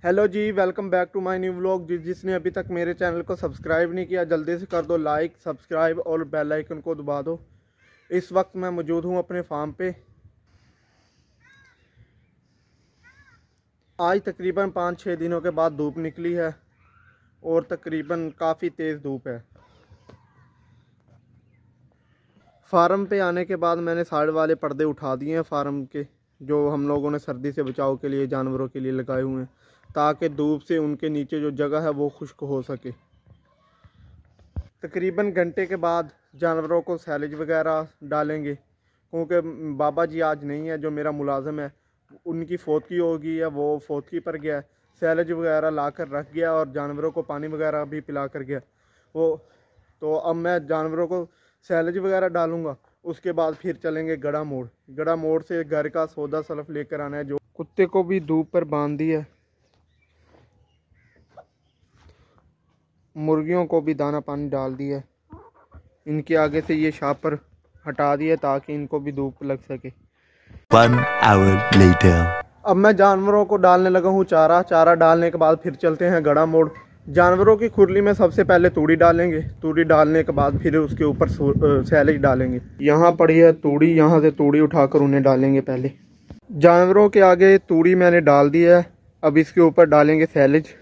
Hello जी, welcome back to my new vlog. जिसने अभी तक मेरे चैनल को सब्सक्राइब नहीं किया जल्दी से कर दो लाइक, सब्सक्राइब और बेल आइकन को दबा दो। इस वक्त मैं मौजूद हूँ अपने फार्म पे। आज तकरीबन 5-6 दिनों के बाद धूप निकली है और तकरीबन काफ़ी तेज़ धूप है। फार्म पे आने के बाद मैंने साइड वाले पर्दे उठा दिए हैं फार्म के, जो हम लोगों ने सर्दी से बचाव के लिए जानवरों के लिए लगाए हुए हैं, ताकि धूप से उनके नीचे जो जगह है वो खुश्क हो सके। तकरीबन घंटे के बाद जानवरों को सैलेज वगैरह डालेंगे, क्योंकि बाबा जी आज नहीं है, जो मेरा मुलाजिम है उनकी फौतगी हो गई है, वो फौतगी पर गया है। सैलेज वगैरह ला कर रख गया और जानवरों को पानी वगैरह भी पिला कर गया वो। तो अब मैं जानवरों को सैलेज वगैरह डालूंगा, उसके बाद फिर चलेंगे गड़ा मोड़। गड़ा मोड़ से घर का सौदा सलफ लेकर आना है। जो कुत्ते को भी धूप पर बांध दी है, मुर्गियों को भी दाना पानी डाल दिया है। इनके आगे से ये शापर हटा दिया ताकि इनको भी धूप लग सके। 1 hour later. अब मैं जानवरों को डालने लगा हूँ चारा डालने के बाद फिर चलते हैं गड़ा मोड़। जानवरों की खुरली में सबसे पहले तूड़ी डालेंगे, तूड़ी डालने के बाद फिर उसके ऊपर सैलेज डालेंगे। यहाँ पड़ी है तूड़ी, यहाँ से तूड़ी उठाकर उन्हें डालेंगे। पहले जानवरों के आगे तूड़ी मैंने डाल दी है, अब इसके ऊपर डालेंगे सैलेज।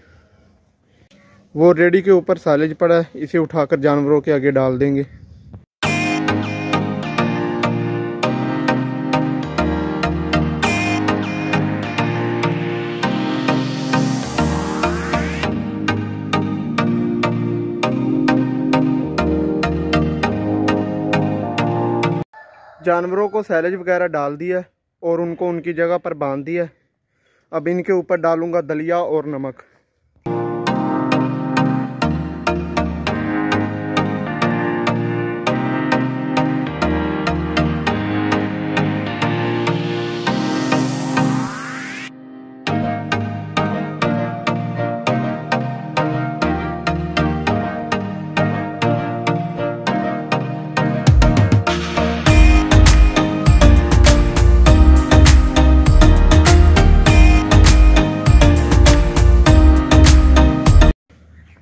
वो रेडी के ऊपर सैलेज पड़ा है, इसे उठाकर जानवरों के आगे डाल देंगे। जानवरों को सैलेज वगैरह डाल दिया और उनको उनकी जगह पर बांध दिया। अब इनके ऊपर डालूंगा दलिया और नमक।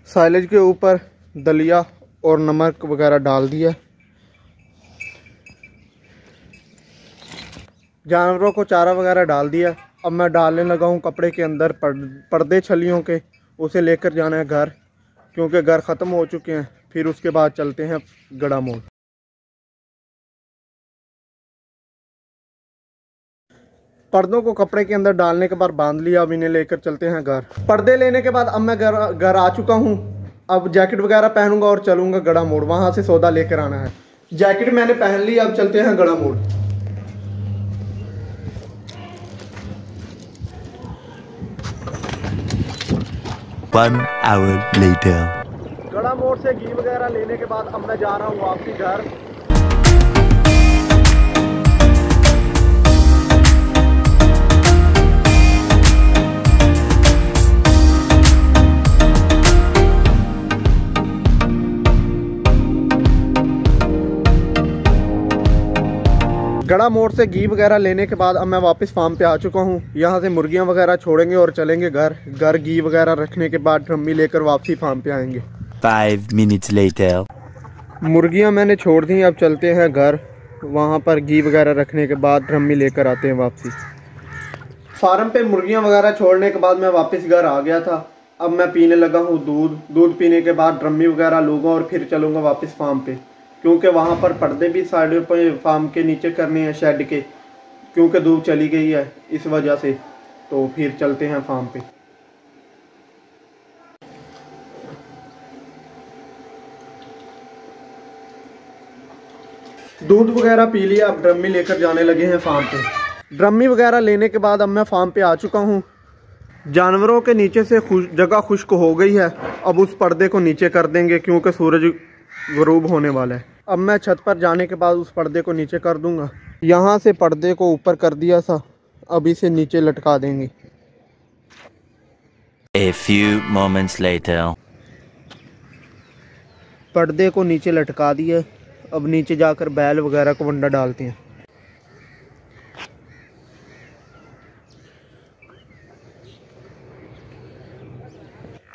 साइलेज के ऊपर दलिया और नमक वगैरह डाल दिया। जानवरों को चारा वगैरह डाल दिया। अब मैं डालने लगा हूँ कपड़े के अंदर पर्दे छलियों के, उसे लेकर जाना है घर, क्योंकि घर ख़त्म हो चुके हैं। फिर उसके बाद चलते हैं गड़ा मोड़। पर्दों को कपड़े के अंदर डालने के बाद बांध लिया। अब इन्हें लेकर चलते हैं घर। पर्दे लेने के बाद अब मैं घर आ चुका हूँ। अब जैकेट वगैरह पहनूंगा और चलूंगा गड़ा मोड़, वहां से सौदा लेकर आना है। जैकेट मैंने पहन ली, अब चलते हैं गड़ा मोड़। One hour later. गड़ा मोड़ से घी वगैरह लेने के बाद अब मैं जा रहा हूँ वापसी घर। गड़ा मोड़ से घी वगैरह लेने के बाद अब मैं वापस फार्म पे आ चुका हूँ। यहाँ से मुर्गियाँ वगैरह छोड़ेंगे और चलेंगे घर घी वगैरह रखने के बाद ड्रम्मी लेकर वापसी फार्म पे आएंगे। 5 minutes later. मुर्गियाँ मैंने छोड़ दी, अब चलते हैं घर। वहाँ पर घी वगैरह रखने के बाद ड्रम्मी लेकर आते हैं वापसी। फार्म पे मुर्गियाँ वगैरह छोड़ने के बाद मैं वापस घर आ गया था। अब मैं पीने लगा हूँ दूध पीने के बाद ड्रम्मी वगैरह लूँगा और फिर चलूँगा वापस फार्म पे, क्योंकि वहाँ पर पर्दे भी साइड पे फार्म के नीचे करने हैं शेड के, क्योंकि धूप चली गई है इस वजह से। तो फिर चलते हैं फार्म पे। दूध वगैरह पी लिया, अब ड्रम्मी लेकर जाने लगे हैं फार्म पे। ड्रम्मी वगैरह लेने के बाद अब मैं फार्म पे आ चुका हूँ। जानवरों के नीचे से जगह खुश्क हो गई है। अब उस पर्दे को नीचे कर देंगे, क्योंकि सूरज गरूब होने वाला है। अब मैं छत पर जाने के बाद उस पर्दे को नीचे कर दूंगा। यहाँ से पर्दे को ऊपर कर दिया था, अब इसे नीचे लटका देंगे। A few moments later. पर्दे को नीचे लटका दिया। अब नीचे जाकर बैल वगैरह को वंडा डालते हैं।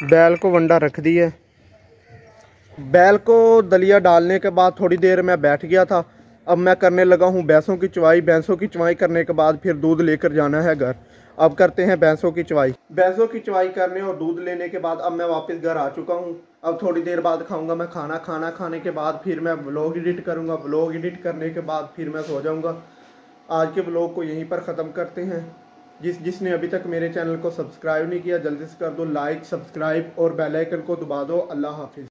बैल को वंडा रख दी है। बैल को दलिया डालने के बाद थोड़ी देर मैं बैठ गया था। अब मैं करने लगा हूँ भैंसों की चवाई। भैंसों की चवाई करने के बाद फिर दूध लेकर जाना है घर। अब करते हैं भैंसों की चवाई। भैंसों की चवाई करने और दूध लेने के बाद अब मैं वापस घर आ चुका हूँ। अब थोड़ी देर बाद खाऊंगा मैं खाना। खाना खाने के बाद फिर मैं व्लॉग एडिट करूँगा। व्लॉग एडिट करने के बाद फिर मैं सो जाऊँगा। आज के व्लॉग को यहीं पर ख़त्म करते हैं। जिसने अभी तक मेरे चैनल को सब्सक्राइब नहीं किया जल्दी से कर दो लाइक, सब्सक्राइब और बेल आइकन को दबा दो। अल्लाह हाफिज़।